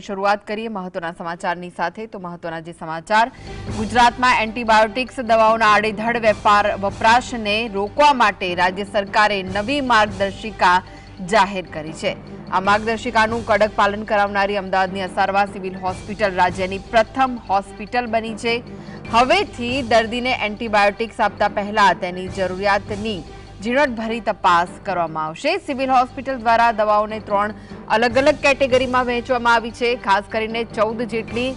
શરૂઆત કરીએ મહત્વના સમાચારની સાથે તો મહત્વના જે સમાચાર ગુજરાતમાં એન્ટીબાયોટિક્સ દવાઓના આડેધડ વપરાશને રોકવા માટે રાજ્ય સરકારે નવી માર્ગદર્શિકા જાહેર કરી છે। આ માર્ગદર્શિકાનું કડક પાલન કરાવનારી અમદાવાદની અસારવા સિવિલ હોસ્પિટલ રાજ્યની પ્રથમ હોસ્પિટલ બની છે। હવેથી દર્દીને એન્ટીબાયોટિક્સ આપતા પહેલા તેની જરૂરિયાતની ઝીણવટભરી તપાસ કરવામાં આવશે। સિવિલ હોસ્પિટલ દ્વારા દવાઓને 3 अलग अलग કેટેગરીમાં વહેંચવામાં આવી છે। ખાસ કરીને 14 જેટલી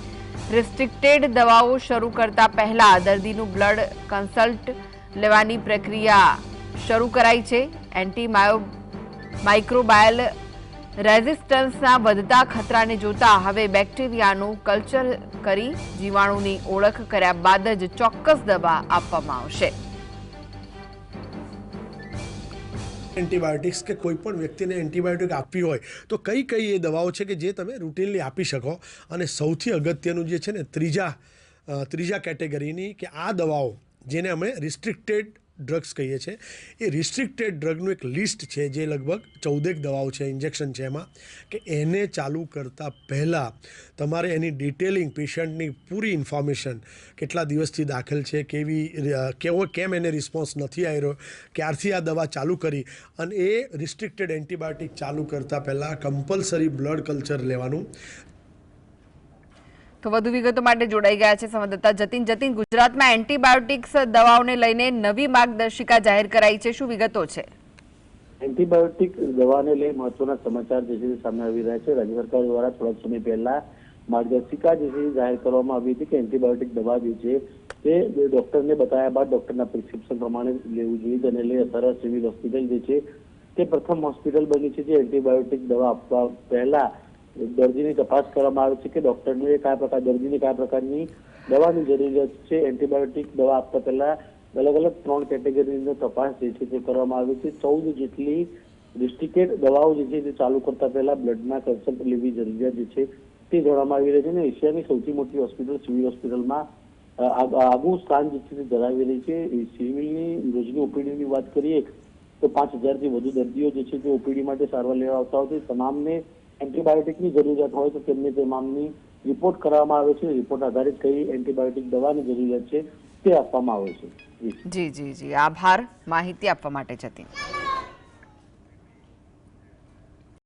રિસ્ટ્રિક્ટેડ દવાઓ શરૂ કરતા પહેલા દર્દીનું બ્લડ કન્સલ્ટ લેવાની પ્રક્રિયા શરૂ કરાઈ છે। માઇક્રોબાયલ રેઝિસ્ટન્સના વધતા ખતરાને જોતા હવે બેક્ટેરિયાનું કલ્ચર કરી જીવાણુની ઓળખ કર્યા બાદ જ ચોક્કસ દવા આપવામાં આવશે। एंटीबायोटिक्स के कोईपण व्यक्ति ने एंटीबायोटिक आपी होय तो कई कई ये दवाओं है कि जे तमे रूटीनली आपी शको अने सौथी अगत्यनुं जे छे ने त्रीजा केटेगरीनी कि आ दवाओं जेने अमे रिस्ट्रिक्टेड ड्रग्स कहीए छे ए रिस्ट्रिक्टेड ड्रगનું एक लिस्ट है जे लगभग 14 दवाओं है इंजेक्शन है एमां कि एने चालू करता पहला तमारे एनी डिटेलिंग पेशेंटनी पूरी इन्फॉर्मेशन કેટલા દિવસથી દાખલ છે કેમ એને રિસ્પોન્સ નથી આવી રહ્યો ક્યારથી આ દવા ચાલુ કરી અને એ રિસ્ટ્રિક્ટેડ એન્ટીબાયોટિક ચાલુ કરતા પહેલાં કમ્પલસરી બ્લડ કલ્ચર લેવાનું। તો વધુ વિગતો માટે જોડાઈ ગયા છે સંવાદદાતા જતીન। ગુજરાતમાં એન્ટીબાયોટિક્સ દવાઓને લઈને નવી માર્ગદર્શિકા જાહેર કરાઈ છે, શું વિગતો છે? एंटीबायोटिक दवाने लई महत्वना समाचार जैसे सामने આવી રહ્યા છે। राज्य सरकार द्वारा थोड़ा समय पहला मार्गदर्शिका जैसे जाहिर કરવામાં આવી હતી कि एंटीबायोटिक दवा जो है તે ડોક્ટરને બતાવ્યા બાદ ડોક્ટરના પ્રિસ્ક્રિપ્શન પ્રમાણે લેવું જોઈએ। તેને લઈ અસારવા સિવિલ હોસ્પિટલ જે છે તે પ્રથમ હોસ્પિટલ બની છે જે એન્ટીબાયોટિક દવા આપવા પહેલા દર્દીની તપાસ કરવામાં આવે છે કે ડોક્ટરને દર્દીને કયા પ્રકારની દવાની જરૂરિયાત છે। એન્ટીબાયોટિક દવા આપતા પહેલા अलग अलग 3 કેટેગરીની તપાસ જે છે તે કરવામાં આવે છે। 14 જેટલી રિસ્ટ્રિક્ટેડ દવાઓ જે છે તે ચાલુ કરતા પહેલા બ્લડના કન્સલ્ટ લેવી જરૂરિયાત જે છે તે જણાવવામાં આવી રહી છે। અને એશિયાની સૌથી મોટી હોસ્પિટલ સિવિલ હોસ્પિટલમાં આગવું સ્થાન જે છે તે ધરાવી રહી છે। સિવિલની રોજની ઓપીડીની વાત કરીએ તો 5000થી વધુ દર્દીઓ જે છે તે ઓપીડી માટે સારવાર લેવા આવતા હોય છે। તમામને એન્ટીબાયોટિકની જરૂરિયાત હોય તો તેમને તમામની રિપોર્ટ કરવામાં આવે છે। રિપોર્ટ આધારિત કઈ એન્ટીબાયોટિક દવાની જરૂરિયાત છે તે આપવામાં આવે છે। જી આભાર માહિતી આપવા માટે જતીન।